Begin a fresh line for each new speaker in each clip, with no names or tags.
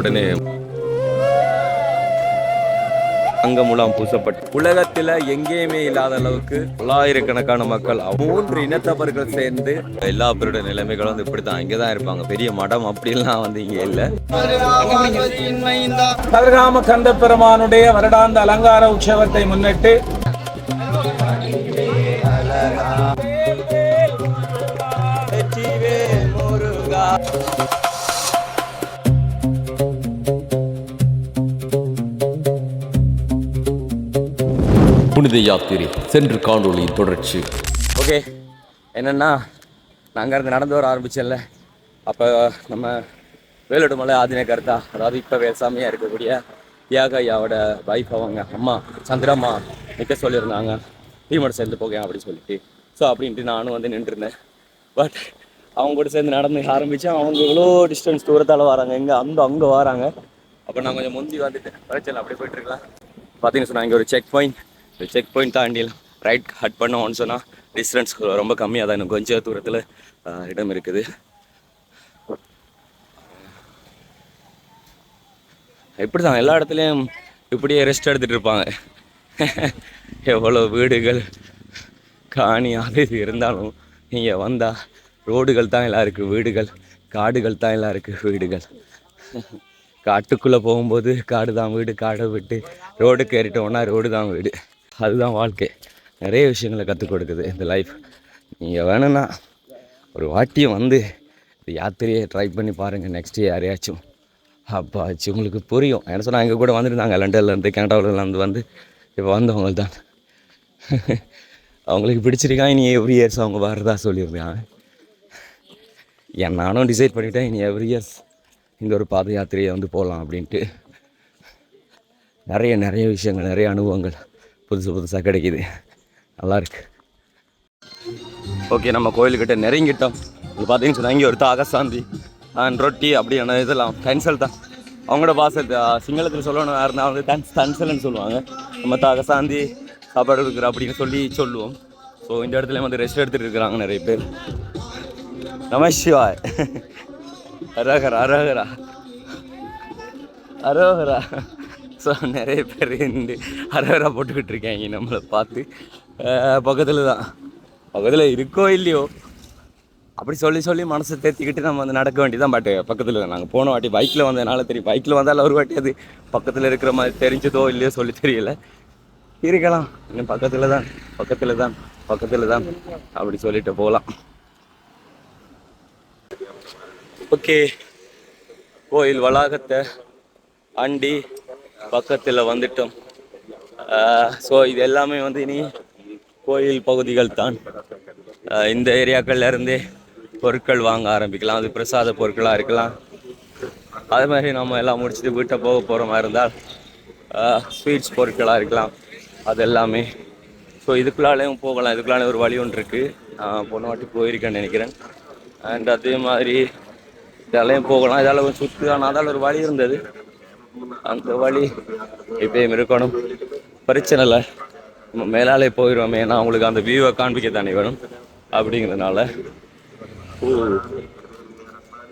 உடனே அங்கமுலாம் பூசப்பட்டு உலகத்துல எங்கேயுமே இல்லாத அளவுக்கு பல்லாயிரக்கணக்கான மக்கள் 3 இனத்தவர்கள் சேர்ந்து எல்லா பேருடைய நிலைமைகளும் வந்து இப்படித்தான் இங்கதான் இருப்பாங்க. பெரிய மடம் அப்படிலாம் வந்து இங்க இல்ல.
கதிர்காம கந்த பெருமானுடைய வருடாந்த அலங்கார உற்சவத்தை முன்னிட்டு
புனித யாத்திரை சென்று காணொளியின் தொடர்ச்சி.
ஓகே, என்னென்னா நாங்கள் இருந்து நடந்து வர ஆரம்பிச்சல. அப்போ நம்ம வேலுடுமலை ஆதின கருத்தா, அதாவது இப்போ வேசாமியாக இருக்கக்கூடிய தியாக ஐயாவோட வைஃப் அவங்க அம்மா சந்திரம்மா நிற்க சொல்லியிருந்தாங்க, டீமோட சேர்ந்து போக அப்படின்னு சொல்லிட்டு. ஸோ அப்படின்ட்டு நானும் வந்து நின்றுருந்தேன். பட் அவங்க கூட சேர்ந்து நடந்து ஆரம்பித்தேன். அவங்க இவ்வளோ டிஸ்டன்ஸ் தூரத்தால் வராங்க, அங்கே வராங்க. அப்போ நான் கொஞ்சம் முந்தி வந்துட்டேன். பிரச்சனை அப்படியே போயிட்டுருக்கலாம். பார்த்தீங்கன்னு சொன்னால் இங்கே ஒரு செக் பாயிண்ட் தாண்டியில் ரைட் கட் பண்ணோம்னு சொன்னால் டிஸ்டன்ஸ் ரொம்ப கம்மியாக தான், இன்னும் கொஞ்சம் தூரத்தில் இடம் இருக்குது. இப்படி தான் எல்லா இடத்துலையும் இப்படியே ரெஸ்ட் எடுத்துகிட்டு இருப்பாங்க. எவ்வளோ வீடுகள் காணி அது இது இருந்தாலும் நீங்கள் வந்தால் ரோடுகள் தான் எல்லாம் இருக்குது, வீடுகள் காடுகள் தான் எல்லாம் இருக்குது, வீடுகள். காட்டுக்குள்ளே போகும்போது காடு தான் வீடு, காடை விட்டு ரோடுக்கு ஏறிட்டோம்னா ரோடு தான் வீடு. அதுதான் வாழ்க்கை. நிறைய விஷயங்களை கற்றுக் கொடுக்குது இந்த லைஃப். நீங்கள் வேணும்னா ஒரு வாட்டியும் வந்து இந்த யாத்திரையை ட்ரை பண்ணி பாருங்கள். நெக்ஸ்ட்டு யாரையாச்சும் அப்போ ஆச்சு உங்களுக்கு புரியும். என்ன சொன்னால் எங்கள் கூட வந்துருந்தாங்க லண்டன்லேருந்து கனடாவிலேருந்து வந்து இப்போ வந்தவங்க தான். அவங்களுக்கு பிடிச்சிருக்கா, இனி எவ்ரி இயர்ஸ் அவங்க வர்றதா சொல்லியிருக்காங்க. நானும் டிசைட் பண்ணிவிட்டேன், இனி எவ்ரி இயர்ஸ் இந்த ஒரு பாத யாத்திரையை வந்து போகலாம் அப்படின்ட்டு. நிறைய விஷயங்கள், நிறைய அனுபவங்கள் புதுசாக கிடைக்கிது, நல்லாயிருக்கு. ஓகே, நம்ம கோயிலுக்கிட்ட நெருங்கிட்டோம். இது பார்த்தீங்கன்னு சொன்னால் இங்கே ஒரு தாகசாந்தி அண்ட் ரொட்டி அப்படியான இதெல்லாம் கேன்சல் தான். அவங்களோட பாச சிங்களத்தில் சொல்லணும், வேறு இருந்தால் வந்து தன்சல்னு சொல்லுவாங்க. நம்ம தாகசாந்தி சாப்பாடு கொடுக்குற அப்படின்னு சொல்லுவோம். ஸோ இந்த இடத்துல வந்து ரெஸ்ட் எடுத்துகிட்டு இருக்கிறாங்க நிறைய பேர். நமசிவாய், அரோகரா. ஸோ நிறைய பேர் இந்த அரோகரா போட்டுக்கிட்டு இருக்காங்க நம்மளை பார்த்து. பக்கத்தில் இருக்கோ இல்லையோ அப்படி சொல்லி மனசை தேர்த்திக்கிட்டு நம்ம வந்து நடக்க வேண்டியதான். பட் பக்கத்தில் நாங்கள் போன வாட்டி பைக்கில் வந்ததுனால தெரியும். பைக்கில் வந்தாலும் ஒரு வாட்டி அது பக்கத்தில் இருக்கிற மாதிரி தெரிஞ்சதோ இல்லையோ சொல்லி தெரியல. இருக்கலாம், இன்னும் பக்கத்தில் தான் அப்படி சொல்லிட்டு போகலாம். ஓகே, கோயில் வளாகத்தை அண்டி பக்கத்தில் வந்துட்டோம். ஸோ இது எல்லாமே வந்து இனி கோயில் பகுதிகள் தான். இந்த ஏரியாக்கள்லேருந்தே பொருட்கள் வாங்க ஆரம்பிக்கலாம். அது பிரசாத பொருட்களாக இருக்கலாம். அது மாதிரி நம்ம எல்லாம் முடிச்சுட்டு வீட்டை போகிற மாதிரி இருந்தால் ஸ்வீட்ஸ் பொருட்களாக இருக்கலாம். அது எல்லாமே. ஸோ இதுக்குள்ளாலேயும் போகலாம். இதுக்குள்ளாலே ஒரு வழி ஒன்று இருக்குது. நான் போன வாட்டி போயிருக்கேன்னு நினைக்கிறேன். அண்ட் அதே மாதிரி இதெல்லாம் போகலாம். இதால் கொஞ்சம் சுற்றி ஆனால் அதால் ஒரு வழி இருந்தது. அந்த வழி இப்பயும் இருக்கணும், பிரச்சனை இல்லை. நம்ம மேலாலே போயிடுவோமே, ஏன்னா அவங்களுக்கு அந்த வியூவை காண்பிக்க தானே வேணும் அப்படிங்கிறதுனால.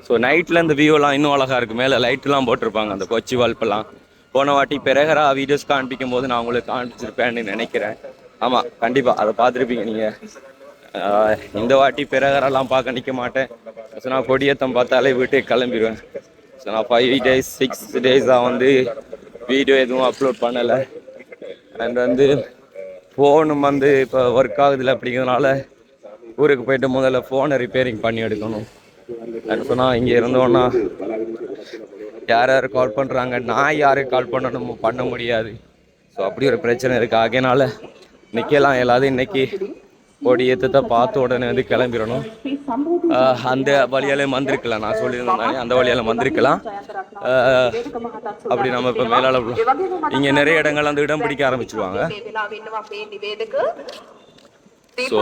ஸோ நைட்டில் இந்த வியூவெல்லாம் இன்னும் அழகாக இருக்குது. மேலே லைட்டெலாம் போட்டிருப்பாங்க, அந்த கொச்சி வால்ப்பெல்லாம். போன வாட்டி பெரகரா வீடியோஸ் காண்பிக்கும் போது நான் உங்களுக்கு காண்பிச்சிருப்பேன்னு நினைக்கிறேன். ஆமாம், கண்டிப்பாக அதை பார்த்துருப்பீங்க நீங்கள். இந்த வாட்டி பெரகரெல்லாம் பார்க்க நிற்க மாட்டேன். ஸோ நான் கொடியேற்றம் பார்த்தாலே வீட்டுக்கு கிளம்பிடுவேன். ஸோ நான் 5 days 6 days வந்து வீடியோ எதுவும் அப்லோட் பண்ணலை. அண்ட் வந்து ஃபோனும் வந்து இப்போ ஒர்க் ஆகுதில்லை. அப்படிங்கிறதுனால ஊருக்கு போய்ட்டு முதல்ல ஃபோனை ரிப்பேரிங் பண்ணி எடுக்கணும். அது சொன்னால் இங்கே இருந்தோன்னா யார் கால் பண்ணுறாங்க, நான் யாருக்கு கால் பண்ண முடியாது. ஸோ அப்படி ஒரு பிரச்சனை இருக்குது. ஆகையினால நிற்கலாம் எல்லாத்தையும் இன்றைக்கி கொடி ஏற்றத்தை பார்த்த உடனே வந்து கிளம்பிடணும். அந்த வழியாலே வந்திருக்கலாம், நான் சொல்லியிருந்தேன் அந்த வழியால் வந்திருக்கலாம். அப்படி நம்ம இப்போ மேலாள இங்கே நிறைய இடங்கள் அந்த இடம் பிடிக்க ஆரம்பிச்சிருவாங்க. ஸோ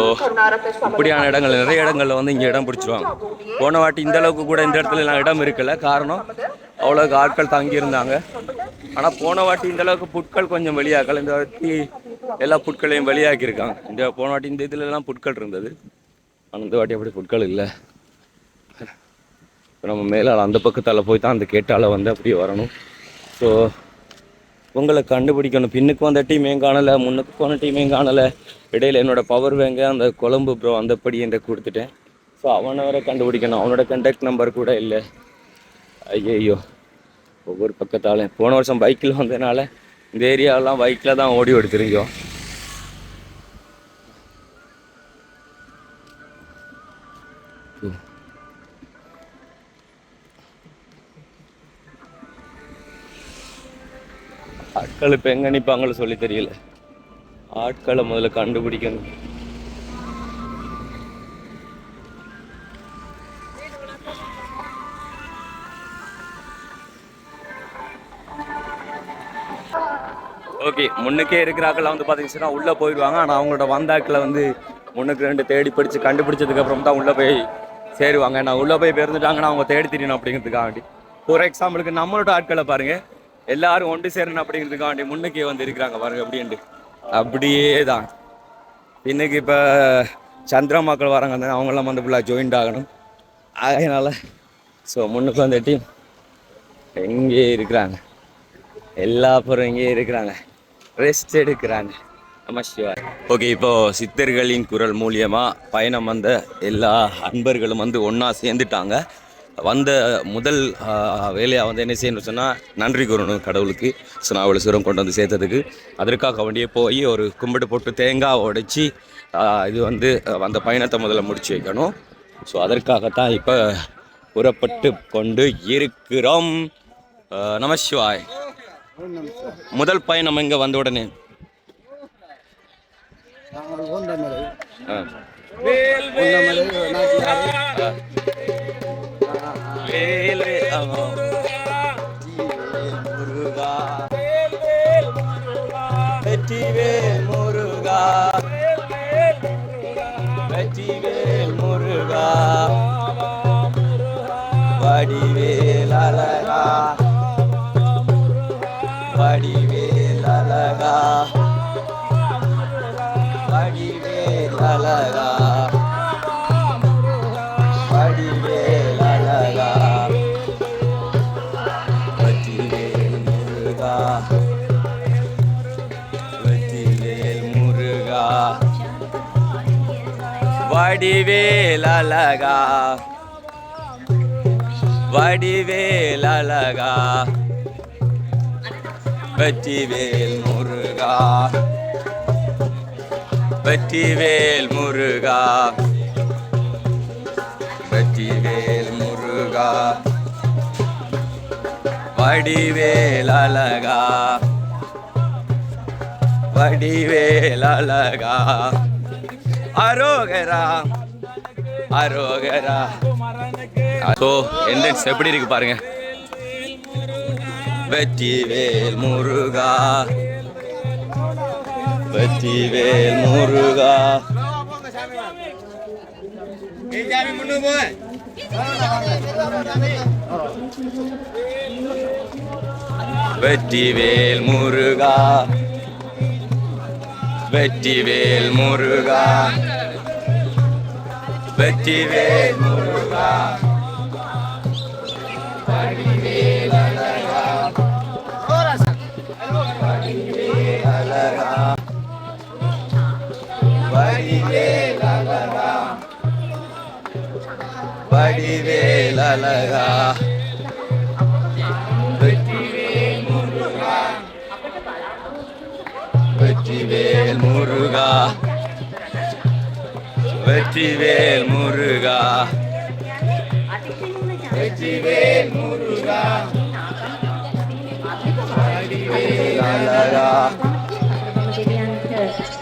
இப்படியான இடங்கள் நிறைய இடங்களில் வந்து இங்கே இடம் பிடிச்சிருவாங்க. போன வாட்டி இந்த அளவுக்கு கூட இந்த இடத்துல எல்லாம் இடம் இருக்குல்ல. காரணம் அவ்வளோக்கு ஆட்கள் தங்கியிருந்தாங்க. ஆனால் போன வாட்டி இந்த அளவுக்கு புட்கள் கொஞ்சம் வெளியாகல. இந்த வாட்டி எல்லா புட்களையும் வெளியாக்கியிருக்காங்க. இந்த போன வாட்டி இந்த இதுல எல்லாம் புட்கள் இருந்தது. ஆனால் இந்த வாட்டி அப்படி புட்கள் இல்லை. நம்ம மேலே அந்த பக்கத்தால் போய் தான் அந்த கேட்டால் வந்து அப்படியே வரணும். ஸோ உங்களை கண்டுபிடிக்கணும். பின்னுக்கு வந்த டீமையும் காணலை, முன்னுக்கு போன டீமையும் காணலை. இடையில் என்னோடய பவர் வேங்க அந்த கொழம்பு ப்ரோ அந்தப்படி என்ற கொடுத்துட்டேன். ஸோ அவனை வர கண்டுபிடிக்கணும். அவனோட கண்டக்ட் நம்பர் கூட இல்லை. ஐயோ, ஒவ்வொரு பக்கத்தாலும் போன வருஷம் பைக்கில் வந்ததுனால இந்த ஏரியாவெலாம் பைக்கில் தான் ஓடி தெரிஞ்சோம். ஆட்கள் இப்போ எங்கே நிற்பாங்களோ சொல்லி தெரியல. ஆட்களை முதல்ல கண்டுபிடிக்கணும். ஓகே, முன்னுக்கே இருக்கிறாக்கள் வந்து பார்த்தீங்கன்னா உள்ளே போயிடுவாங்க. ஆனால் அவங்களோட வந்தாக்களை வந்து முன்னுக்கு 2 தேடி படித்து கண்டுபிடிச்சதுக்கப்புறம் தான் உள்ளே போய் சேருவாங்க. நான் உள்ளே போய் பிறந்துட்டாங்கன்னா அவங்க தேடி தெரியணும் அப்படிங்கிறதுக்காண்டி. ஃபார் எக்ஸாம்பிளுக்கு நம்மளோட ஆட்களை பாருங்கள், எல்லாரும் ஒன்று சேரணும் அப்படிங்கிறதுக்காண்டி முன்னுக்கே வந்து இருக்கிறாங்க பாருங்க. அப்படின்ட்டு அப்படியே தான் இன்னைக்கு இப்போ சந்திரா மக்கள் வராங்க, அவங்களாம் வந்து ஃபுல்லாக ஜாயின்ட் ஆகணும். அதனால் ஸோ முன்னுக்கு வந்து டீம் எங்கே இருக்கிறாங்க, எல்லா பேரும் இங்கே இருக்கிறாங்க, ரெஸ்ட் எடுக்கிறாங்க. நமஸ்கார். ஓகே, இப்போது சித்தர்களின் குரல் மூலியமாக பயணம் வந்த எல்லா அன்பர்களும் வந்து ஒன்றா சேர்ந்துட்டாங்க. வந்த முதல் வேலையாக வந்து என்ன செய்யணும்னு சொன்னால் நன்றி கூறணும் கடவுளுக்கு. ஸோ நான் அவ்வளோ சீரம் கொண்டு வந்து சேர்த்ததுக்கு அதற்காக வண்டியை போய் ஒரு கும்பிட்டு போட்டு தேங்காய் உடைச்சி இது வந்து அந்த பயணத்தை முதல்ல முடிச்சு வைக்கணும். ஸோ அதற்காகத்தான் இப்போ புறப்பட்டு கொண்டு இருக்கிறோம். நமசிவாய். முதல் பயணம் இங்கே வந்த உடனே வெற்றிவேல் முருகா, வெற்றிவேல் முருகா, வடிவேல் அழகா, வடிவேல் அழகா, வடிவேல் அழகா, வடிவேல் அழகா, வெற்றிவேல் முருகா, வெற்றிவேல் முருகா, வடிவேல் அழகா, வடிவேல் அழகா, வெற்றிவேல் முருகா, வெற்றிவேல் முருகா, வெற்றிவேல் முருகா, வடிவேல் அழகா, வடிவேல் அழகா, அரோகரா, அரோகரா. ஸோ என்ட்ரன்ஸ் எப்படி இருக்கு பாருங்க. வெற்றிவேல் முருகா, வெற்றிவேல் முருகா, வெற்றிவேல் முருகா, வெற்றிவேல் முருகா, வெற்றிவேல் முருகா, வடிவேல் அழகா, வடிவேல் அழகா, வடிவேல் அழகா, வடிவேல் அழகா, வெற்றிவேல் முருகா, வெற்றிவேல் முருகா, வெற்றிவேல் முருகா, வெற்றிவேல் முருகா, வடிவேல் அழகா,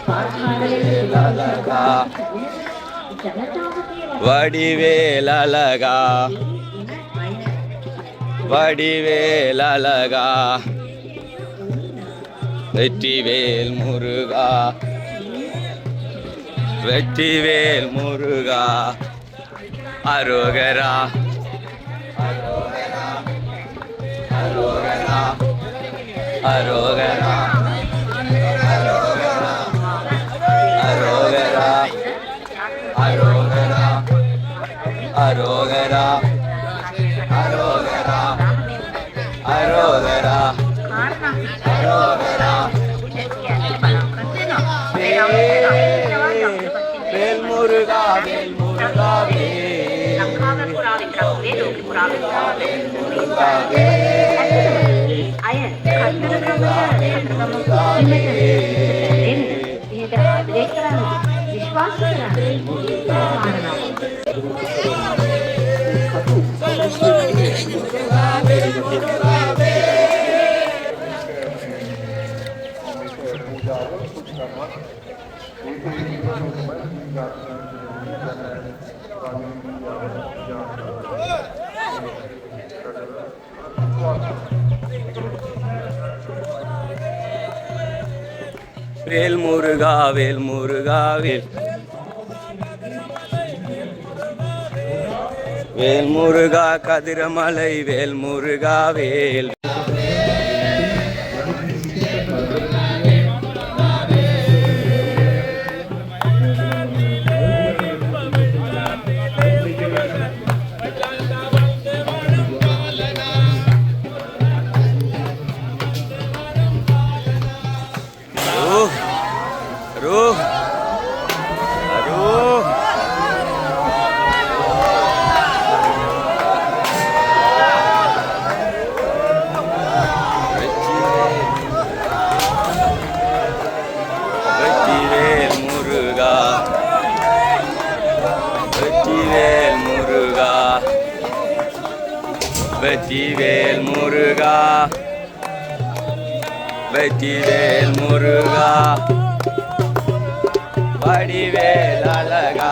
வடிவேல் அழகா, வடிவேல் அழகா, வடிவேல் அழகா, வெற்றிவேல் முருகா, வெற்றிவேல் முருகா, அரோகரா, அரோகரா, அரோகரா, அரோகரா, அரோகரா, அரோகரா, அரோகரா, அரோகரா, வேல் முருகா வேல் முருகா வேல் முருகா வேல் முருகா வேல் வேல் முருகா கதிரமலை வேல் முருகா வேல் வெற்றிவேல் முருகா வெற்றிவேல் முருகா வடிவேல் அழகா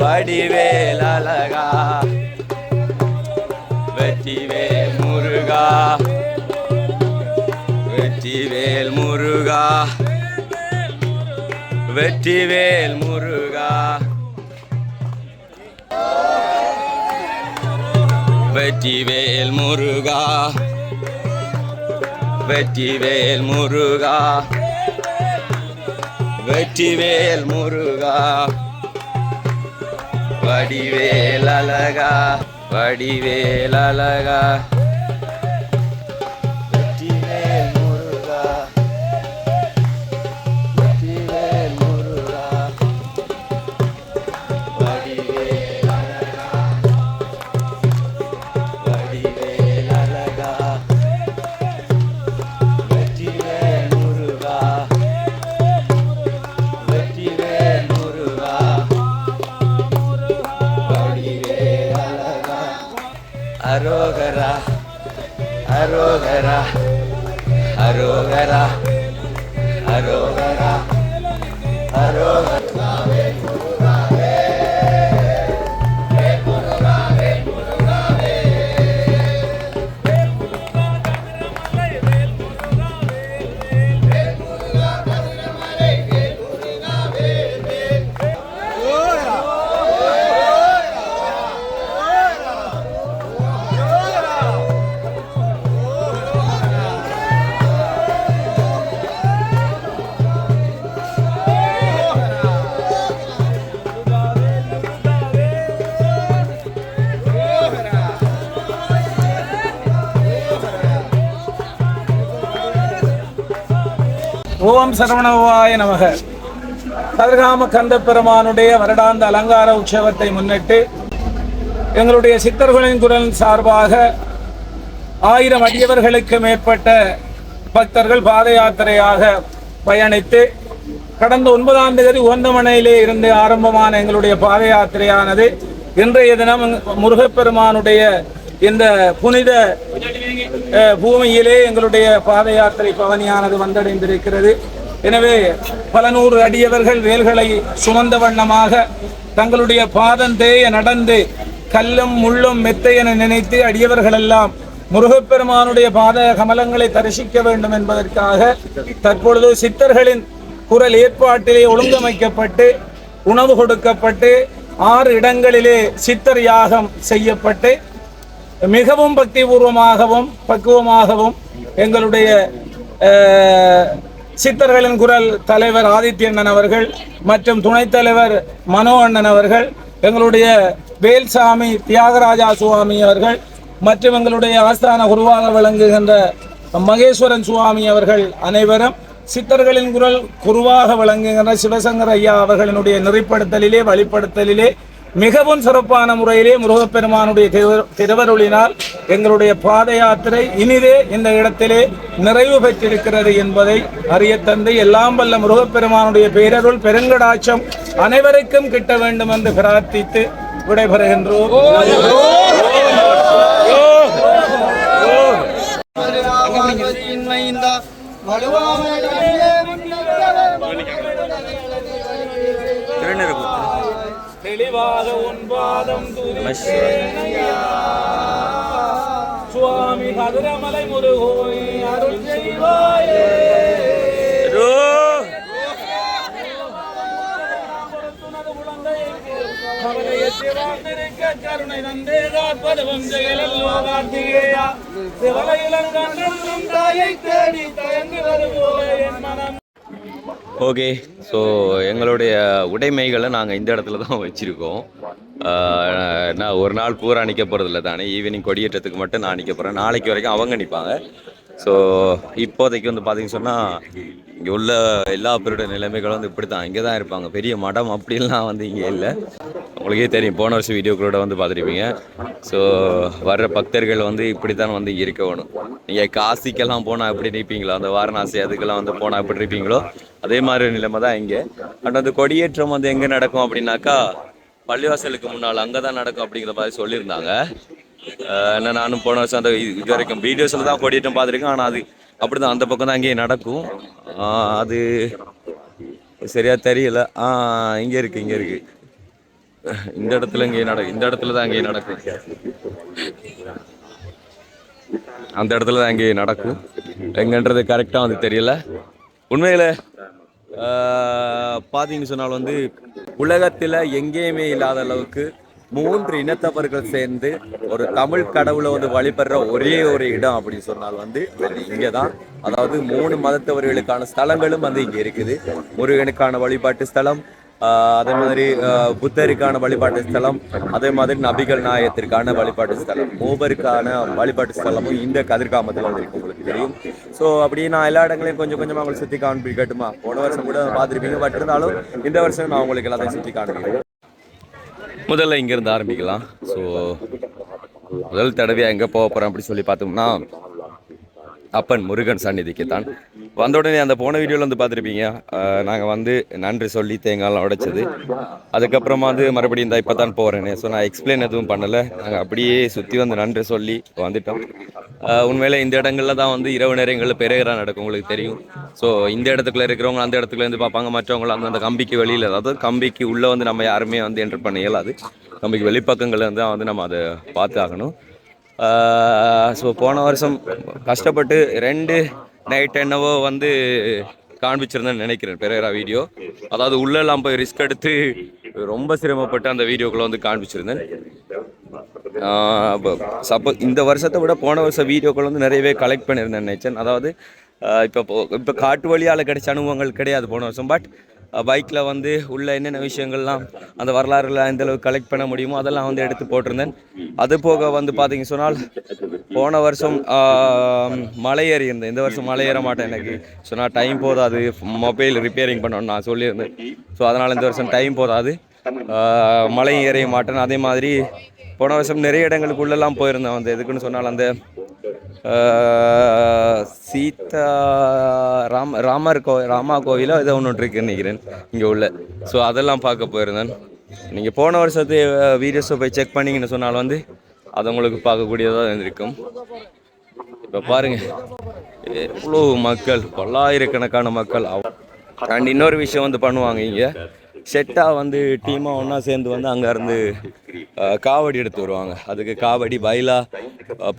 வடிவேல் அழகா வெற்றிவேல் முருகா வெற்றிவேல் முருகா வெற்றிவேல் முருகா வெற்றிவேல் முருகா வெற்றிவேல் முருகா வெற்றிவேல் முருகா வடிவேல் அழகா வடிவேல் அழகா வெற்றிவேல் முருகா வெற்றிவேல் முருகா வடிவேல் அழகா வடிவேல் அழகா வெற்றிவேல் முருகா வெற்றிவேல் முருகா வடிவேல் அழகா அரோகரா அரோகரா அரோகரா அரோகரா அரோகரா
ஓம் சரவணவாய நமக. கதிர்காம கந்த பெருமானுடைய வருடாந்த அலங்கார உற்சவத்தை முன்னிட்டு எங்களுடைய சித்தர்களின் குரல் சார்பாக 1000 அடியவர்களுக்கு மேற்பட்ட பக்தர்கள் பாத யாத்திரையாக பயணித்து கடந்த 9ஆம் தேதி உவந்தமனையிலே இருந்து ஆரம்பமான எங்களுடைய பாத யாத்திரையானது இன்றைய தினம் முருகப்பெருமானுடைய இந்த புனித பூமியிலே எங்களுடைய பாத யாத்திரை பவனியானது வந்தடைந்திருக்கிறது. எனவே பல நூறு அடியவர்கள் வேல்களை சுமந்த வண்ணமாக தங்களுடைய பாதந்தேய நடந்து கல்லும் முள்ளும் மெத்தை என நினைத்து அடியவர்கள் எல்லாம் முருகப்பெருமானுடைய பாத கமலங்களை தரிசிக்க வேண்டும் என்பதற்காக தற்பொழுது சித்தர்களின் குரல் ஏற்பாட்டிலே ஒழுங்கமைக்கப்பட்டு உணவு கொடுக்கப்பட்டு 6 இடங்களிலே சித்தர் யாகம் செய்யப்பட்டு மிகவும் பக்திபூர்வமாகவும் பக்குவமாகவும் எங்களுடைய சித்தர்களின் குரல் தலைவர் ஆதித்யண்ணன் அவர்கள் மற்றும் துணைத் தலைவர் மனோ அண்ணன் அவர்கள், எங்களுடைய வேல்சாமி தியாகராஜா சுவாமி அவர்கள் மற்றும் எங்களுடைய ஆஸ்தான குருவாக விளங்குகின்ற மகேஸ்வரன் சுவாமி அவர்கள் அனைவரும் சித்தர்களின் குரல் குருவாக விளங்குகின்ற சிவசங்கர் ஐயா அவர்களினுடைய நெறிப்படுத்தலிலே வழிப்படுத்தலிலே மிகவும் சிறப்பான முறையிலே முருகப்பெருமானுடைய திருவருளினால் எங்களுடைய பாத யாத்திரை இனிதே இந்த இடத்திலே நிறைவு பெற்றிருக்கிறது என்பதை அறிய தந்து எல்லாம் வல்ல முருகப்பெருமானுடைய பேரருள் பெருங்கடாட்சம் அனைவருக்கும் கிட்ட வேண்டும் என்று பிரார்த்தித்து விடைபெறுகின்றோம். தெளிவாக உன் பாதம் சுவாமி கதிரமலை முருகோய் அருள் செய்வாயே. கருணை நந்தே காப்பதும் செயலோ கார்த்திகேயா சிவலையிலங்கும் தாயை தேடி தயங்குவது போல என் மனம்.
ஓகே, ஸோ எங்களுடைய உடைமைகளை நாங்கள் இந்த இடத்துல தான் வச்சுருக்கோம். நான் ஒரு நாள் பூரா நிற்க போகிறதில்ல தானே, ஈவினிங் கொடியேற்றத்துக்கு மட்டும் நான் நிற்க போகிறேன். நாளைக்கு வரைக்கும் அவங்க நிற்பாங்க. ஸோ இப்போதைக்கு வந்து பார்த்தீங்கன்னு சொன்னால் இங்கே உள்ள எல்லா பேருடைய நிலைமைகளும் வந்து இப்படி தான், இங்கே தான் இருப்பாங்க. பெரிய மடம் அப்படின்லாம் வந்து இங்கே இல்லை. உங்களுக்கே தெரியும், போன வருஷம் வீடியோக்களோட வந்து பார்த்துருப்பீங்க. ஸோ வர்ற பக்தர்கள் வந்து இப்படி தான் வந்து இருக்கணும். நீங்கள் காசிக்கெல்லாம் போனால் எப்படி நிற்பீங்களோ, அந்த வாரணாசி அதுக்கெல்லாம் வந்து போனால் எப்படி இருப்பீங்களோ அதே மாதிரி நிலைமை தான் இங்கே. அண்ட் அந்த கொடியேற்றம் வந்து எங்கே நடக்கும் அப்படின்னாக்கா பள்ளிவாசலுக்கு முன்னால் அங்கே தான் நடக்கும் அப்படிங்கிற மாதிரி சொல்லியிருந்தாங்க. என்ன நானும் போன வருஷம் அந்த இது வரைக்கும் வீடியோஸில் தான் கொடியேற்றம் பார்த்துருக்கேன். ஆனால் அது அப்படி தான் அந்த பக்கம் தான் அங்கேயே நடக்கும். அது சரியாக தெரியல. இங்கே இருக்குது இந்த இடத்துல இங்கே நடக்கும். இந்த இடத்துல தான் அங்கேயே நடக்கும். அந்த இடத்துல தான் அங்கேயே நடக்கும். எங்கன்றது கரெக்டாக வந்து தெரியல. உண்மையில் பார்த்தீங்கன்னு சொன்னால் வந்து உலகத்தில் எங்கேயுமே இல்லாத அளவுக்கு 3 இனத்தவர்கள் சேர்ந்து ஒரு தமிழ் கடவுளை வந்து வழிபடுற ஒரே ஒரு இடம் அப்படின்னு சொன்னால் வந்து அது இங்கே தான். அதாவது 3 மதத்தவர்களுக்கான ஸ்தலங்களும் வந்து இங்கே இருக்குது. முருகனுக்கான வழிபாட்டு ஸ்தலம், அதே மாதிரி புத்தருக்கான வழிபாட்டு ஸ்தலம், அதே மாதிரி நபிகள் நாயகத்திற்கான வழிபாட்டு ஸ்தலம், மூவருக்கான வழிபாட்டு ஸ்தலமும் இந்த கதிர்காமத்தில் வந்து இருக்கு. உங்களுக்கு தெரியும். ஸோ அப்படி நான் எல்லா இடங்களையும் கொஞ்சம் கொஞ்சமாக அவங்களை சுற்றி காண்பிக்கட்டுமா? போன வருஷம் கூட பார்த்துருப்பீங்க. பட் இருந்தாலும் இந்த வருஷம் நான் உங்களுக்கு எல்லாத்தையும் சுற்றி காண்பிக்கிறேன். முதல்ல இங்கேருந்து ஆரம்பிக்கலாம். ஸோ முதல் தடவையாக எங்கே போக போகிறோம் அப்படி சொல்லி பார்த்தோம்னா அப்பன் முருகன் சந்நிதிக்கு தான். வந்த உடனே அந்த போன வீடியோவில் வந்து பார்த்துருப்பீங்க, நாங்கள் வந்து நன்றி சொல்லி தேங்காயெலாம் உடைச்சது. அதுக்கப்புறமா வந்து மறுபடியும் இந்த இப்போ தான் போகிறேன்னு. ஸோ நான் எக்ஸ்பிளைன் எதுவும் பண்ணலை. நாங்கள் அப்படியே சுற்றி வந்து நன்றி சொல்லி வந்துட்டோம். உண்மையிலே இந்த இடங்களில் தான் வந்து இரவு நேரங்களில் பெருகிறா நடக்கும். உங்களுக்கு தெரியும். ஸோ இந்த இடத்துக்குள்ளே இருக்கிறவங்க அந்த இடத்துல இருந்து பார்ப்பாங்க. மற்றவங்க அந்த கம்பிக்கு வெளியில், அதாவது கம்பிக்கு உள்ளே வந்து நம்ம யாருமே வந்து என்டர் பண்ண இயலாது. கம்பிக்கு வெளிப்பக்கங்களில் இருந்து வந்து நம்ம அதை பார்த்து ஆகணும். ஸோ போன வருஷம் கஷ்டப்பட்டு 2 நைட் என்னவோ வந்து காண்பிச்சிருந்தேன்னு நினைக்கிறேன் பெரேரா வீடியோ. அதாவது உள்ளெல்லாம் போய் ரிஸ்க் எடுத்து ரொம்ப சிரமப்பட்டு அந்த வீடியோக்குள்ளே வந்து காண்பிச்சிருந்தேன். சப்போஸ் இந்த வருஷத்தை விட போன வருஷம் வீடியோக்கள் வந்து நிறையவே கலெக்ட் பண்ணியிருந்தேன் நினைச்சேன். அதாவது இப்போ காட்டு வழியால் கிடைச்ச அனுபவங்கள் கிடையாது போன வருஷம். பட் பைக்கில் வந்து உள்ள என்னென்ன விஷயங்கள்லாம் அந்த வரலாறுலாம் எந்தளவுக்கு கலெக்ட் பண்ண முடியுமோ அதெல்லாம் வந்து எடுத்து போட்டிருந்தேன். அது போக வந்து பார்த்தீங்க சொன்னால் போன வருஷம் மலை ஏறி இருந்தேன். இந்த வருஷம் மலை ஏற மாட்டேன். எனக்கு சொன்னால் டைம் போதாது, மொபைல் ரிப்பேரிங் பண்ணணும்னு நான் சொல்லியிருந்தேன். ஸோ அதனால் இந்த வருஷம் டைம் போதாது, மலை ஏறிய மாட்டேன். அதே மாதிரி போன வருஷம் நிறைய இடங்களுக்கு உள்ளெல்லாம் போயிருந்தேன். வந்து எதுக்குன்னு சொன்னால் அந்த சீதா ராமா கோவிலோ ஏதோ ஒன்று இருக்குன்னு நினைக்கிறேன் இங்கே உள்ள. ஸோ அதெல்லாம் பார்க்க போயிருந்தேன். நீங்கள் போன வருஷத்து வீடியோஸை போய் செக் பண்ணிங்கன்னு சொன்னால் வந்து அது உங்களுக்கு பார்க்கக்கூடியதாக இருந்திருக்கும். இப்போ பாருங்கள் எவ்வளோ மக்கள், பல்லாயிரக்கணக்கான மக்கள். அண்ட் இன்னொரு விஷயம் வந்து பண்ணுவாங்க இங்கே, செட்டாக வந்து டீமாக ஒன்றா சேர்ந்து வந்து அங்கேருந்து காவடி எடுத்து வருவாங்க. அதுக்கு காவடி பைலா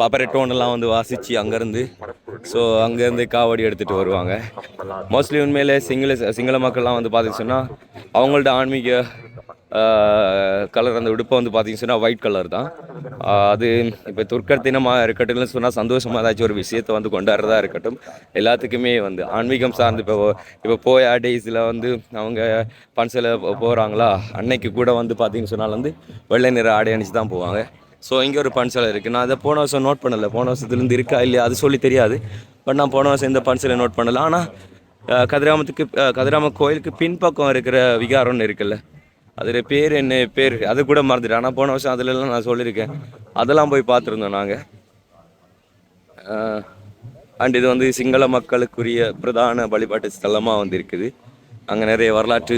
பப்பரட்டோன்னெல்லாம் வந்து வாசித்து அங்கேருந்து, ஸோ அங்கேருந்து காவடி எடுத்துகிட்டு வருவாங்க. மோஸ்ட்லி உண்மையிலே சிங்கள மக்கள்லாம் வந்து பார்த்திங்க சொன்னால் அவங்கள்ட்ட ஆன்மீக கலர் அந்த உடுப்பை வந்து பார்த்திங்க சொன்னால் ஒயிட் கலர் தான். அது இப்போ துர்க்கர் தினமாக இருக்கட்டும்னு சொன்னால் சந்தோஷமாக ஏதாச்சும் ஒரு விஷயத்தை வந்து கொண்டாடுறதா இருக்கட்டும், எல்லாத்துக்குமே வந்து ஆன்மீகம் சார்ந்து இப்போ போய் டேஸில் வந்து அவங்க பன்சில் போகிறாங்களா, அன்னைக்கு கூட வந்து பார்த்திங்கன்னு சொன்னால் வந்து வெள்ளை நிற ஆடை அணிச்சு தான் போவாங்க. ஸோ இங்கே ஒரு பன்சாலை இருக்குது. நான் அதை போன வருஷம் நோட் பண்ணலை, போன வருஷத்துலேருந்து இருக்கா இல்லையா அது சொல்லி தெரியாது. பட் நான் போன வருஷம் இந்த பன்சாலை நோட் பண்ணலை. ஆனால் கதிராம கோயிலுக்கு பின்பக்கம் இருக்கிற விகாரம்னு இருக்குல்ல, அதில் பேர் என்ன பேர் அது கூட மறந்துட்டேன். ஆனால் போன வருஷம் அதிலெல்லாம் நான் சொல்லியிருக்கேன், அதெல்லாம் போய் பார்த்துருந்தோம் நாங்கள். அண்ட் இது வந்து சிங்கள மக்களுக்குரிய பிரதான வழிபாட்டு ஸ்தலமாக வந்து இருக்குது. அங்கே நிறைய வரலாற்று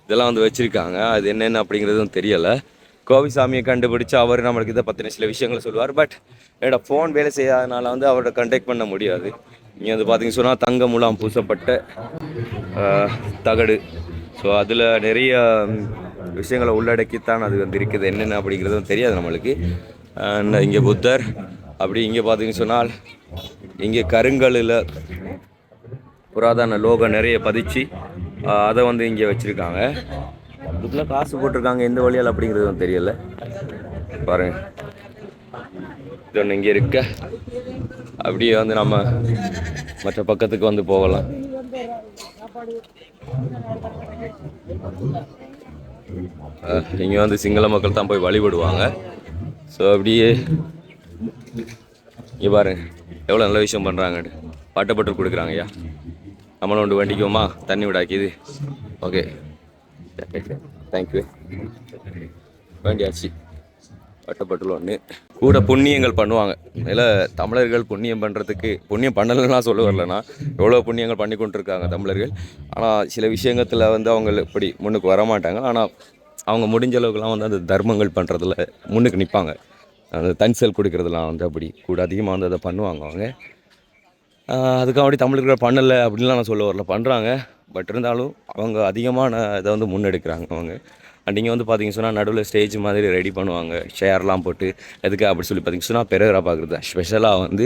இதெல்லாம் வந்து வச்சுருக்காங்க. அது என்னென்ன அப்படிங்கிறதும் தெரியலை. கோவிசாமியை கண்டுபிடிச்சு அவர் நம்மளுக்கு இதை பற்றின சில விஷயங்களை சொல்லுவார். பட் என்னோடய ஃபோன் வேலை செய்யாதனால வந்து அவரை கண்டெக்ட் பண்ண முடியாது. நீங்கள் வந்து பார்த்தீங்கன்னு சொன்னால் தங்க முலாம் பூசப்பட்ட தகடு. ஸோ அதில் நிறைய விஷயங்களை உள்ளடக்கித்தான் அது வந்து இருக்குது. என்னென்ன அப்படிங்கிறதும் தெரியாது நம்மளுக்கு. அண்ட் இங்கே புத்தர் அப்படி இங்கே பார்த்தீங்கன்னு சொன்னால் இங்கே கருங்கல்லில் புராதன லோகம் நிறைய பதிச்சு அதை வந்து இங்கே வச்சுருக்காங்க. இதுக்குலாம் காசு போட்டிருக்காங்க, எந்த வழியால் அப்படிங்கிறதும் தெரியல. பாருங்க, இது ஒன்று இங்கே இருக்க. அப்படியே வந்து நம்ம மற்ற பக்கத்துக்கு வந்து போகலாம். இங்கே வந்து சிங்கள மக்கள் தான் போய் வழிபடுவாங்க. ஸோ அப்படியே இங்கே பாருங்க எவ்வளோ நல்ல விஷயம் பண்ணுறாங்கன்னு. பட்டப்பட்டு கொடுக்குறாங்க. ஐயா நம்மளும் ஒன்று வண்டிக்குவோமா, தண்ணி விடாக்கிது. Okay, thank you. வேண்டியாச்சு. பட்டப்பட்டுல ஒன்று கூட புண்ணியங்கள் பண்ணுவாங்க. இதில் தமிழர்கள் புண்ணியம் பண்ணுறதுக்கு புண்ணியம் பண்ணலைன்னா சொல்ல வரலன்னா எவ்வளோ புண்ணியங்கள் பண்ணி கொண்டிருக்காங்க தமிழர்கள். ஆனால் சில விஷயத்தில் வந்து அவங்க இப்படி முன்னுக்கு வரமாட்டாங்க. ஆனால் அவங்க முடிஞ்ச அளவுக்குலாம் வந்து அந்த தர்மங்கள் பண்ணுறதுல முன்னுக்கு நிற்பாங்க. அந்த தன்சல் கொடுக்குறதுலாம் வந்து அப்படி கூட அதிகமாக வந்து அதை பண்ணுவாங்க அவங்க. அதுக்காக தமிழர்கள் பண்ணலை அப்படின்லாம் நான் சொல்ல வரல, பண்ணுறாங்க. பட் இருந்தாலும் அவங்க அதிகமான இதை வந்து முன்னெடுக்கிறாங்க அவங்க. அண்ட் இங்கே வந்து பார்த்திங்கன்னு சொன்னால் நடுவில் ஸ்டேஜ் மாதிரி ரெடி பண்ணுவாங்க, ஷேர்லாம் போட்டு. எதுக்கு அப்படி சொல்லி பார்த்திங்கன்னு சொன்னால் பெரேரா பார்க்குறது ஸ்பெஷலாக வந்து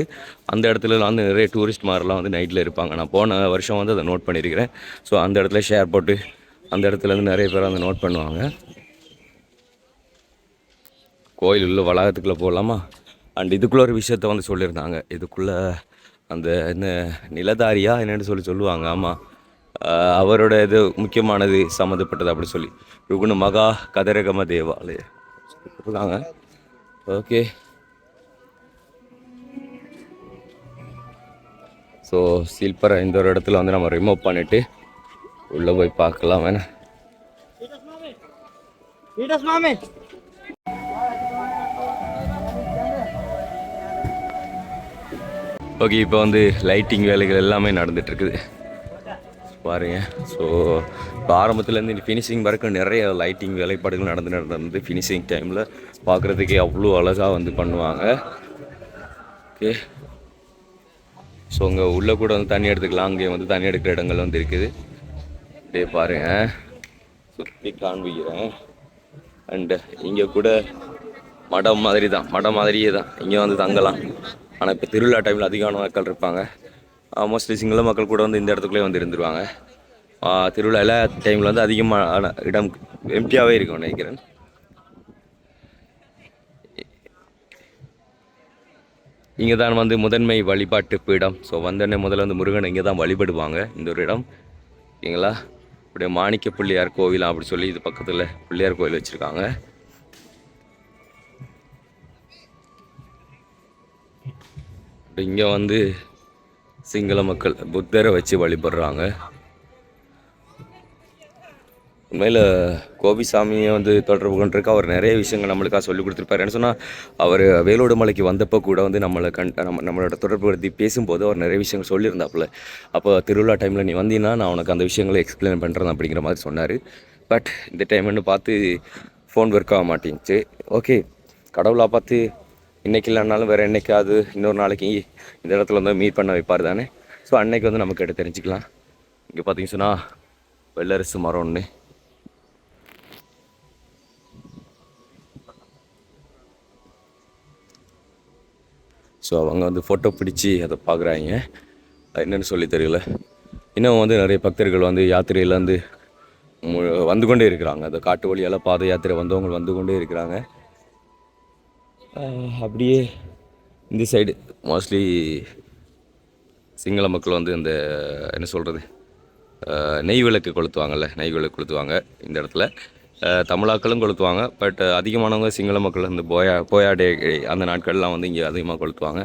அந்த இடத்துல வந்து நிறைய டூரிஸ்ட் மாதிரிலாம் வந்து நைட்டில் இருப்பாங்க. நான் போன வருஷம் வந்து அதை நோட் பண்ணியிருக்கிறேன். ஸோ அந்த இடத்துல ஷேர் போட்டு அந்த இடத்துல வந்து நிறைய பேர் வந்து நோட் பண்ணுவாங்க. கோயில் உள்ள வளாகத்துக்குள்ளே போகலாமா. அண்ட் இதுக்குள்ளே ஒரு விஷயத்த வந்து சொல்லியிருந்தாங்க. இதுக்குள்ளே அந்த என்ன நிலதாரியா என்னென்னு சொல்லுவாங்க. ஆமாம், அவரோட இது முக்கியமானது சம்மந்தப்பட்டது அப்படி சொல்லி ருகுண மகா கதிரகம தேவாலயம் சொல்லியிருக்காங்க. ஓகே, ஸோ சில்பரை இந்த ஒரு இடத்துல வந்து நம்ம ரிமூவ் பண்ணிவிட்டு உள்ளே போய் பார்க்கலாம். வேணா ஓகே, இப்போ வந்து லைட்டிங் வேலைகள் எல்லாமே நடந்துகிட்ருக்குது பாருங்க. ஸோ இப்போ ஆரம்பத்துலேருந்து ஃபினிஷிங் வரைக்கும் நிறைய லைட்டிங் வேலைப்பாடுகள் நடந்து ஃபினிஷிங் டைமில் பார்க்குறதுக்கே அவ்வளோ அழகாக வந்து பண்ணுவாங்க. ஓகே, ஸோ அங்கே உள்ளே கூட வந்து தண்ணி எடுத்துக்கலாம். அங்கே வந்து தண்ணி எடுக்கிற இடங்கள் வந்து இருக்குது. அப்படியே பாருங்கள், சுற்றி காண்பிக்கிறேன். அண்டு இங்கே கூட மடம் மாதிரியே தான் இங்கே வந்து தங்கலாம். ஆனால் இப்போ திருவிழா டைமில் அதிகமான மக்கள் இருப்பாங்க. மோஸ்ட்லி சிங்கள மக்கள் கூட வந்து இந்த இடத்துக்குள்ளே வந்து இருந்துருவாங்க. திருவிழா எல்லா டைமில் வந்து அதிகமான இடம் எம்டியாகவே இருக்கும் நினைக்கிறேன். இங்கே தான் வந்து முதன்மை வழிபாட்டு பீடம். ஸோ வந்தோடனே முதல்ல வந்து முருகன் இங்கே தான் வழிபடுவாங்க, இந்த ஒரு இடம். ஓகேங்களா, அப்படியே மாணிக்க பிள்ளையார் கோவில் அப்படி சொல்லி இது பக்கத்தில் பிள்ளையார் கோவில் வச்சுருக்காங்க. இங்கே வந்து சிங்கள மக்கள் புத்தரை வச்சு வழிபடுறாங்க. உண்மையில் கோபிசாமியை வந்து தொடர்பு கொண்டிருக்க அவர் நிறைய விஷயங்கள் நம்மளுக்காக சொல்லி கொடுத்துருப்பாரு. என்ன சொன்னால், அவர் வேலோடு மலைக்கு வந்தப்போ கூட வந்து நம்மளோட தொடர்பு படுத்தி பேசும்போது அவர் நிறைய விஷயங்கள் சொல்லியிருந்தாப்புல. அப்போ திருவிழா டைமில் நீ வந்தீங்கன்னா நான் உனக்கு அந்த விஷயங்களை எக்ஸ்பிளைன் பண்ணுறேன் அப்படிங்கிற மாதிரி சொன்னார். பட் இந்த டைம்னு பார்த்து ஃபோன் ஒர்க் ஆக மாட்டேங்குச்சு. ஓகே, கடவுளாக பார்த்து இன்றைக்கி இல்லைனாலும் வேறு என்றைக்காவது இன்னொரு நாளைக்கு இந்த இடத்துல வந்து மீட் பண்ண வைப்பார் தானே. ஸோ அன்னைக்கு வந்து நம்ம கேட்டு தெரிஞ்சுக்கலாம். இங்கே பார்த்தீங்கன்னு சொன்னால் வெள்ளரசு மரம் ஒன்று. ஸோ அவங்க வந்து ஃபோட்டோ பிடிச்சி அதை பார்க்குறாங்க. என்னென்னு சொல்லி தெரியல. இன்னும் வந்து நிறைய பக்தர்கள் வந்து யாத்திரையில் வந்து வந்து கொண்டே இருக்கிறாங்க. அந்த காட்டு வழியால் பாத யாத்திரை வந்தவங்க வந்து கொண்டே இருக்கிறாங்க. அப்படியே இந்த சைடு மோஸ்ட்லி சிங்கள மக்கள் வந்து இந்த என்ன சொல்கிறது, நெய் விளக்கு கொளுத்துவாங்கள்ல, நெய் விளக்கு கொளுத்துவாங்க இந்த இடத்துல. தமிழாக்களும் கொளுத்துவாங்க. பட் அதிகமானவங்க சிங்கள மக்கள் வந்து போயாடே அந்த நாட்கள்லாம் வந்து இங்கே அதிகமாக கொளுத்துவாங்க.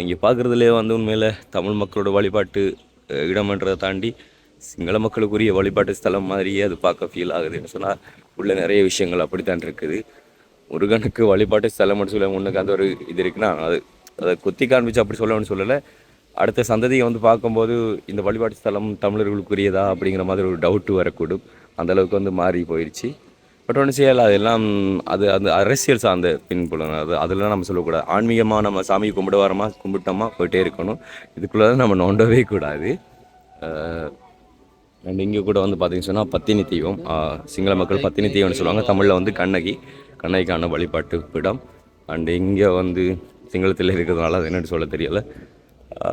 இங்கே பார்க்குறதுலே வந்து உண்மையில் தமிழ் மக்களோட வழிபாட்டு இடம்ன்றதை தாண்டி சிங்கள மக்களுக்குரிய வழிபாட்டு ஸ்தலம் மாதிரியே அது பார்க்க ஃபீல் ஆகுதுன்னு சொன்னால் உள்ள நிறைய விஷயங்கள் அப்படித்தான் இருக்குது. முருகனுக்கு வழிபாட்டு ஸ்தலம்னு சொல்ல முன்னுக்கு அந்த ஒரு இது இருக்குன்னா அதை குத்தி காண்பிச்சு அப்படி சொல்லணும்னு சொல்லலை. அடுத்த சந்ததியை வந்து பார்க்கும்போது இந்த வழிபாட்டு ஸ்தலம் தமிழர்களுக்குரியதா அப்படிங்கிற மாதிரி ஒரு டவுட்டு வரக்கூடும். அந்தளவுக்கு வந்து மாறி போயிடுச்சு. பட் ஒன்று செய்யலை, அதெல்லாம் அது அந்த அரசியல் சார்ந்த பின்புலம். அதெல்லாம் நம்ம சொல்லக்கூடாது. ஆன்மீகமாக நம்ம சாமி கும்பிட வரமா கும்பிட்டோமா போயிட்டே இருக்கணும். இதுக்குள்ளே தான் நம்ம நோண்டவே கூடாது. அண்ட் இங்கே கூட வந்து பார்த்திங்கன்னு சொன்னால் பத்தினி தெய்வம், சிங்கள மக்கள் பத்தினி தெய்வம்னு சொல்லுவாங்க. தமிழில் வந்து கண்ணகிக்கான வழிபாட்டு இடம். அண்டு இங்கே வந்து சிங்களத்தில் இருக்கிறதுனால அது என்னென்னு சொல்ல தெரியலை.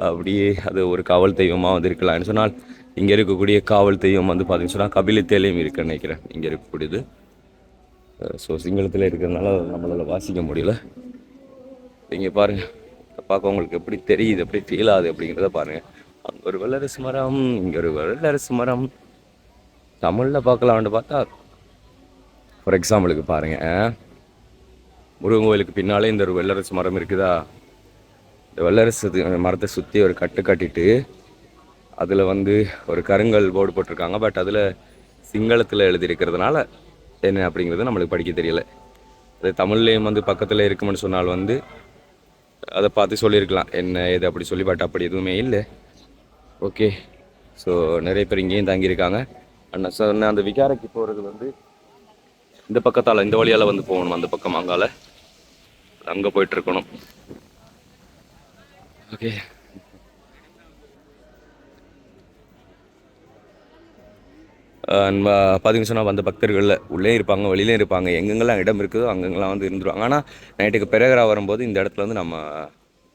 அப்படியே அது ஒரு காவல் தெய்வமாக வந்து இருக்கலாம்னு சொன்னால் இங்கே இருக்கக்கூடிய காவல் தெய்வம் வந்து பார்த்திங்கன்னு சொன்னால் கபிலத்திலையும் இருக்குன்னு நினைக்கிறேன் இங்கே இருக்கக்கூடியது. ஸோ சிங்களத்தில் இருக்கிறதுனால நம்மளால் வாசிக்க முடியல. இங்கே பாருங்கள், பார்க்க உங்களுக்கு எப்படி தெரியுது, எப்படி ஃபீல் ஆகுது அப்படிங்கிறத பாருங்கள். அங்கே ஒரு வல்லரசு மரம், இங்கே ஒரு வல்லரசு மரம். தமிழில் பார்க்கலாம்னு பார்த்தா ஃபார் எக்ஸாம்பிளுக்கு பாருங்கள், முருகன் கோயிலுக்கு பின்னாலே இந்த ஒரு வல்லரசு மரம் இருக்குதா. இந்த வல்லரசு மரத்தை சுற்றி ஒரு கட்டு கட்டிட்டு அதில் வந்து ஒரு கருங்கல் போர்டு போட்டிருக்காங்க. பட் அதில் சிங்களத்தில் எழுதியிருக்கிறதுனால என்ன அப்படிங்கிறது நம்மளுக்கு படிக்க தெரியலை. அது தமிழ்லேயும் வந்து பக்கத்தில் இருக்குமென்னு சொன்னால் வந்து அதை பார்த்து சொல்லியிருக்கலாம் என்ன ஏது அப்படி சொல்லி. பட் அப்படி எதுவுமே இல்லை. ஓகே, ஸோ நிறைய பேர் இங்கேயும் தங்கியிருக்காங்க. அண்ணா சொன்ன அந்த விகாரைக்கு போகிறது வந்து இந்த பக்கத்தால் இந்த வழியால் வந்து போகணும். அந்த பக்கம் அங்கால அங்கே போயிட்டுருக்கணும். ஓகே, பார்த்தீங்கன்னு சொன்னால் வந்த பக்தர்களில் உள்ளே இருப்பாங்க, வெளியிலே இருப்பாங்க. எங்கெங்கெல்லாம் இடம் இருக்குதோ அங்கெங்கெல்லாம் வந்து இருந்துருவாங்க. ஆனால் நைட்டுக்கு பெரகரா வரும்போது இந்த இடத்துல வந்து நம்ம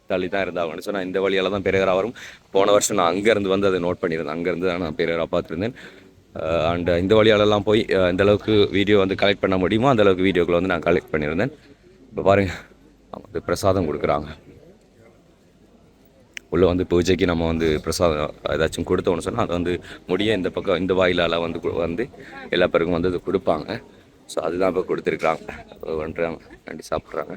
தள்ளி தான் இருந்தாங்கன்னு சொன்னால் இந்த வழியால் தான் பெரகரா வரும். போன வருஷம் நான் அங்கேருந்து வந்து அதை நோட் பண்ணியிருந்தேன். அங்கேருந்து தான் நான் பெரகரா பார்த்துருந்தேன். அண்ட் இந்த வழியாலெல்லாம் போய் எந்தளவுக்கு வீடியோ வந்து கலெக்ட் பண்ண முடியுமோ அந்தளவுக்கு வீடியோக்களை வந்து நான் கலெக்ட் பண்ணியிருந்தேன். இப்போ பாருங்கள், அவங்க பிரசாதம் கொடுக்குறாங்க. உள்ளே வந்து பூஜைக்கு நம்ம வந்து பிரசாதம் ஏதாச்சும் கொடுத்தோன்னு சொன்னால் அதை வந்து முடிய இந்த பக்கம் இந்த வாயிலால் வந்து எல்லா பேருக்கும் வந்து அது கொடுப்பாங்க. ஸோ அதுதான் இப்போ கொடுத்துருக்குறாங்க. பண்ணுறாங்க, கண்டி சாப்பிட்றாங்க.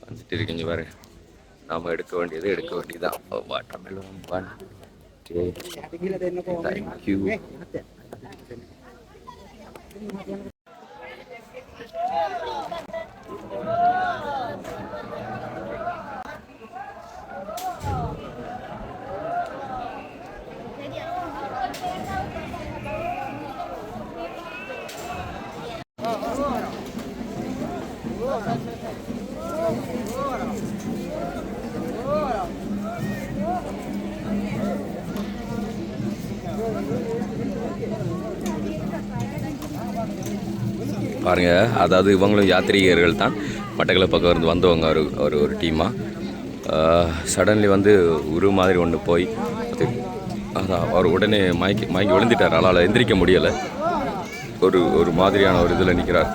வந்துட்டே இருக்குங்க பாரு. நாம் எடுக்க வேண்டியதான். வாட்டர் மெலன் பன். தேங்க்யூ. பாருங்க, அதாவது இவங்களும் யாத்திரிகர்கள் தான். மட்டக்களப்பு பக்கம் இருந்து வந்தவங்க ஒரு டீமாக. சடன்லி வந்து ஒரு மாதிரி ஒன்று போய் அதான் அவர் உடனே மயங்கி விழுந்துட்டார். அவளால் எந்திரிக்க முடியலை. ஒரு மாதிரியான ஒரு இதில் நிற்கிறார்.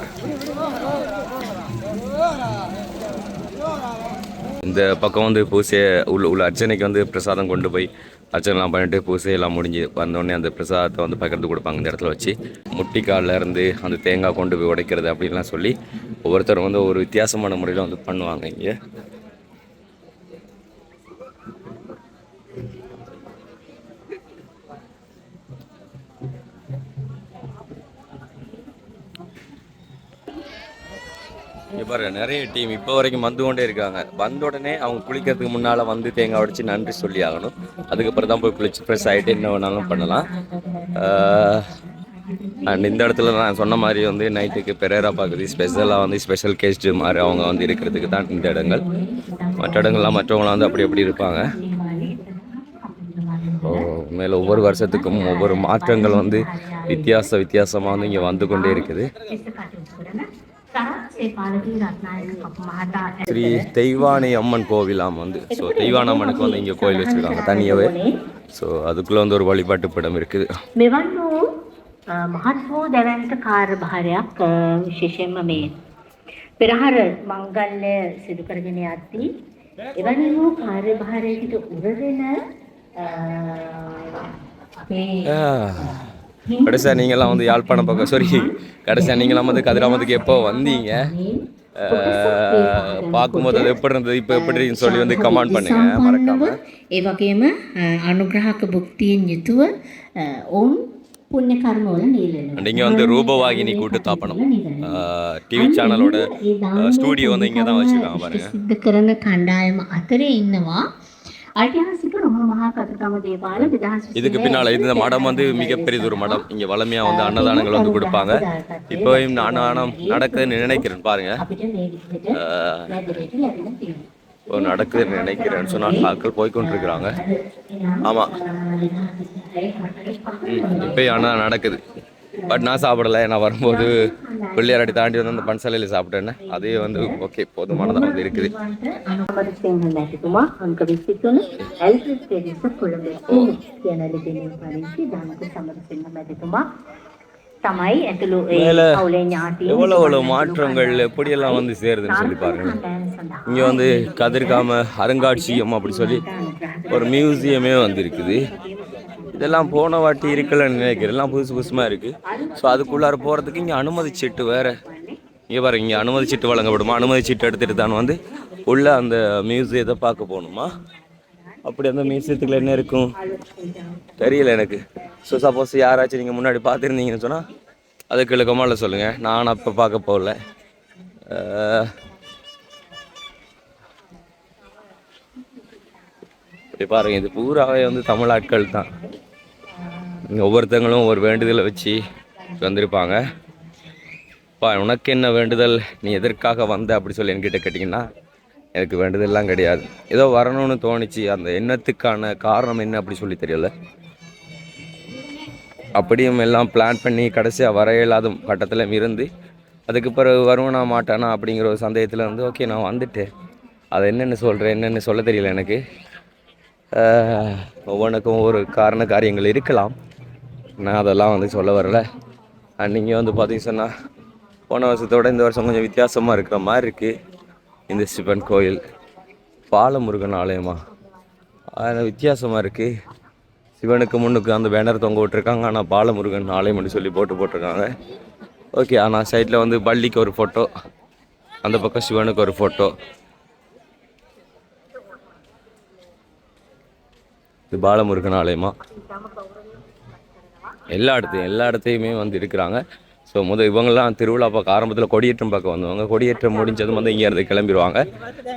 இந்த பக்கம் வந்து பூசையை உள்ள அர்ச்சனைக்கு வந்து பிரசாதம் கொண்டு போய் அர்ச்சனைலாம் பண்ணிட்டு பூசையெல்லாம் முடிஞ்சு வந்தோடனே அந்த பிரசாதத்தை வந்து பகிர்ந்து கொடுப்பாங்க இந்த இடத்துல வச்சு. முட்டிக்காலில் இருந்து அந்த தேங்காய் கொண்டு போய் உடைக்கிறது அப்படின்லாம் சொல்லி ஒவ்வொருத்தரும் வந்து ஒரு வித்தியாசமான முறையில் வந்து பண்ணுவாங்க இங்கே. இங்கே பாருங்க, நிறைய டீம் இப்போ வரைக்கும் வந்து கொண்டே இருக்காங்க. வந்த உடனே அவங்க குளிக்கிறதுக்கு முன்னால் வந்து தேங்காய் உடைச்சி நன்றி சொல்லி ஆகணும். அதுக்கப்புறம் தான் போய் குளிச்சு ஃப்ரெஷ் ஆகிட்டு என்ன வேணாலும் பண்ணலாம். அண்ட் இந்த இடத்துல நான் சொன்ன மாதிரி வந்து நைட்டுக்கு பெரேரா பார்க்குறது ஸ்பெஷலாக வந்து ஸ்பெஷல் கெஸ்ட்டு மாதிரி அவங்க வந்து இருக்கிறதுக்கு தான் இந்த இடங்கள். மற்ற இடங்கள்லாம் மற்றவங்களாம் வந்து அப்படி இருப்பாங்க. மேலே ஒவ்வொரு வருஷத்துக்கும் ஒவ்வொரு மாற்றங்கள் வந்து வித்தியாசமாக வந்து இங்கே வந்து கொண்டே இருக்குது. ஸ்ரீ தெய்வானை அம்மன் கோவிலாம் வந்து ஸோ தெய்வானை அம்மனுக்கு வந்து இங்கே கோயில் வச்சுருக்காங்க தனியாகவே. ஸோ அதுக்குள்ளே வந்து ஒரு வழிபாட்டு படம் இருக்குது.
මහත් වූ දැවැන්ත කාර්යභාරයක් විශේෂයෙන්ම මේ පෙරහර මංගල්‍ය සිදු කරගෙන යද්දී එවැනි වූ කාර්යභාරයකට උරදෙන
கடைசியாக நீங்கள்லாம் வந்து யாழ்ப்பாணம் பக்கம் சாரி கடைசியாக நீங்களாம் வந்து கதிராமத்துக்கு எப்போ வந்தீங்க பார்க்கும்போது அது எப்படி இருந்தது இப்போ எப்படி இருக்குன்னு சொல்லி வந்து கமெண்ட் பண்ணுங்க மறக்காம.
ඒ වගේම අනුග්‍රහක භුක්තියෙන් යුතුව ඔවුන් පුණ්‍ය කර්මවල නියැලෙනවා.
நீங்கள் வந்து ரூபவாகினி கூட்டு தாப்பனம் டிவி சேனலோட ஸ்டூடியோ வந்து இங்கே தான் வச்சுருக்காங்க பாருங்க.
සිද්ධ කරන කණ්ඩායම අතරේ ඉන්නවා ஐதிஹாசிக ரொம்ப மகா கதிர்காம தேவாலய 2020
இதுக்கு பின்னால் இந்த மடம் வந்து மிகப்பெரிய ஒரு மடம். இங்கே வளமையாக வந்து அன்னதானங்கள் வந்து கொடுப்பாங்க. இப்போயும் அன்னதானம் நடக்குதுன்னு நினைக்கிறேன் பாருங்க. இப்போ நடக்குதுன்னு நினைக்கிறேன்னு சொன்னால் ஆட்கள் போய்கொண்டிருக்கிறாங்க. ஆமாம் இப்போயும் அன்னதானம் நடக்குது. பட் நான் சாப்பிடலை. நான் வரும்போது பிள்ளையாரடி தாண்டி வந்து அந்த பன்சாலையில் சாப்பிட்டேன்னு அதே வந்து ஓகே போதுமானதாக வந்து இருக்குது.
මැතිතුමා අංක 23 ඇල්ෆ්‍රඩ් පෙරිස කොළඹ කියන ලිපිනේ පරිදි දානක සමරසිංහ මැතිතුමා තමයි ඇතුළු ඒ කවුලේ ඥාතියින්
எவ்வளோ மாற்றங்கள் எப்படியெல்லாம் வந்து சேருதுன்னு சொல்லி பாருங்க. இங்கே வந்து கதிர்காம அருங்காட்சியகம் அப்படி சொல்லி ஒரு மியூசியமே வந்து இருக்குது. இதெல்லாம் போன வாட்டி இருக்கலன்னு நினைக்கிறேன். எல்லாம் புதுசு புதுசுமாக இருக்குது. ஸோ அதுக்குள்ளார போகிறதுக்கு இங்கே அனுமதி சீட்டு வேறு. இங்கே பாருங்க இங்கே அனுமதி சீட்டு வழங்கப்படுமா? அனுமதி சீட்டு எடுத்துகிட்டு தான் வந்து உள்ள அந்த மியூசியத்தை பார்க்க போகணுமா? அப்படி அந்த மியூசியத்துக்குள்ள என்ன இருக்கும் தெரியல எனக்கு. ஸோ சப்போஸ் யாராச்சும் நீங்கள் முன்னாடி பார்த்துருந்தீங்கன்னு சொன்னால் அதுக்கு கமெண்ட்ல சொல்லுங்கள். நான் அப்போ பார்க்க போகல. இப்படி பாருங்கள் இது பூராவே வந்து தமிழ் ஆட்கள் தான். ஒவ்வொருத்தங்களும் ஒரு வேண்டுதலை வச்சு வந்திருப்பாங்க. உனக்கு என்ன வேண்டுதல், நீ எதற்காக வந்த அப்படி சொல்லி என்கிட்ட கேட்டிங்கன்னா எனக்கு வேண்டுதல்லாம் கிடையாது. ஏதோ வரணும்னு தோணிச்சு. அந்த எண்ணத்துக்கான காரணம் என்ன அப்படி சொல்லி தெரியல. அப்படியும் எல்லாம் பிளான் பண்ணி கடைசியாக வர இயலாத கட்டத்தில் இருந்து அதுக்கு பிறகு வருவனா மாட்டானா அப்படிங்கிற ஒரு சந்தேகத்தில் வந்து ஓகே நான் வந்துட்டேன். அதை என்னென்னு சொல்கிறேன் என்னென்னு சொல்ல தெரியல எனக்கு. ஒவ்வொன்றுக்கும் ஒரு காரண காரியங்கள் இருக்கலாம். நான் அதெல்லாம் வந்து சொல்ல வரலை. நீங்கள் வந்து பார்த்தீங்க சொன்னால் போன வருஷத்தோட இந்த வருஷம் கொஞ்சம் வித்தியாசமாக இருக்கிற மாதிரி இருக்குது. இந்த சிவன் கோயில் பாலமுருகன் ஆலயமா அதில் வித்தியாசமாக இருக்குது. சிவனுக்கு முன்னுக்கு அந்த பேனர் தொங்க விட்டுருக்காங்க. ஆனால் பாலமுருகன் ஆலயம்னு சொல்லி போட்டிருக்காங்க. ஓகே. ஆனால் சைடில் வந்து பள்ளிக்கு ஒரு ஃபோட்டோ, அந்த பக்கம் சிவனுக்கு ஒரு ஃபோட்டோ. இது பாலமுருகன் ஆலயமா எல்லா இடத்தையுமே வந்து இருக்கிறாங்க. ஸோ இவங்கெல்லாம் திருவிழா பார்க்க ஆரம்பத்தில் கொடியேற்றம் பார்க்க வந்தவங்க. கொடியேற்றம் முடிஞ்சதும் வந்து இங்கேருந்து கிளம்பிடுவாங்க.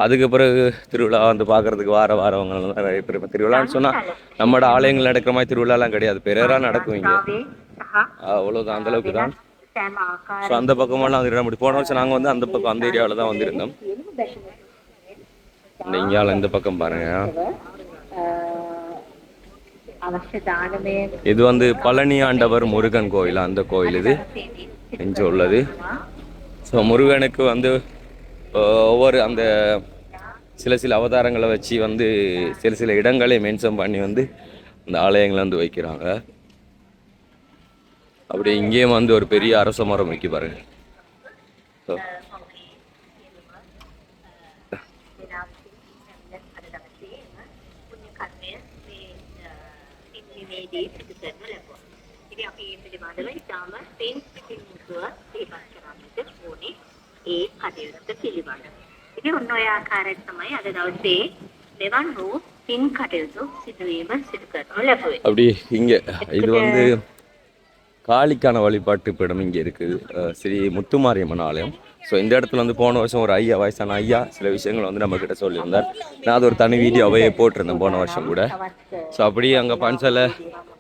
அதுக்கு பிறகு திருவிழா வந்து பார்க்குறதுக்கு வாரவங்க நிறைய பேர். திருவிழான்னு சொன்னால் நம்மளோட ஆலயங்கள் நடக்கிற மாதிரி திருவிழாலாம் கிடையாது. பெரியராக நடக்கும் இங்கே. அவ்வளோதான், அந்தளவுக்கு தான். ஸோ அந்த பக்கமெல்லாம் வந்து இடம் போன வருஷம் நாங்கள் வந்து அந்த பக்கம் அந்த ஏரியாவில் தான் வந்திருந்தோம். இங்கேயால் இந்த பக்கம் பாருங்கள். இது வந்து பழனி ஆண்டவர் முருகன் கோயில். அந்த கோயில் இது இங்கே உள்ளது. ஸோ முருகனுக்கு வந்து ஒவ்வொரு அந்த சில அவதாரங்களை வச்சு வந்து சில இடங்களை மென்ஷன் பண்ணி வந்து அந்த ஆலயங்களை வந்து வைக்கிறாங்க. அப்படி இங்கேயும் வந்து ஒரு பெரிய அரச மரம் வைக்க பாருங்க. ஸோ
ඉතින් අපි මේ පිළිබඳව ඉතාම පින්සිතින්තුව ඉවත් කරන්නට ඕනේ ඒ කටයුත්ත පිළිබඳව. ඉතින් ඔන්න ඔය ආකාරයට තමයි අද දවසේ මෙවන් වූ පින් කටයුතු සිදුවීම සිදු කරනු ලැබුවේ.
அப்படி இங்கே இது வந்து காளிக்கான வழிபாட்டு பீடம் இங்கே இருக்குது. ஸ்ரீ முத்துமாரியம்மன் ஆலயம். ஸோ இந்த இடத்துல வந்து போன வருஷம் ஒரு ஐயா, வயசான ஐயா சில விஷயங்கள் வந்து நம்மக்கிட்ட சொல்லியிருந்தார். நான் அது ஒரு தனி வீடியோவே போட்டிருந்தேன் போன வருஷம் கூட. ஸோ அப்படியே அங்கே பன்சலை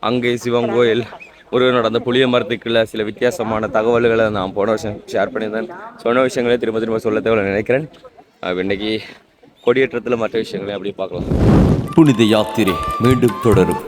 அங்கே சிவன் கோயில் முருகனோட அந்த புளிய மரத்துக்குள்ள சில வித்தியாசமான தகவல்களை நான் போன வருஷம் ஷேர் பண்ணியிருந்தேன். சொன்ன விஷயங்களே திரும்ப சொல்ல தேவை நினைக்கிறேன். இன்னைக்கு கொடியேற்றத்தில் மற்ற விஷயங்களையும் அப்படி பார்க்கலாம்.
புனித யாத்திரை மீண்டும் தொடரும்.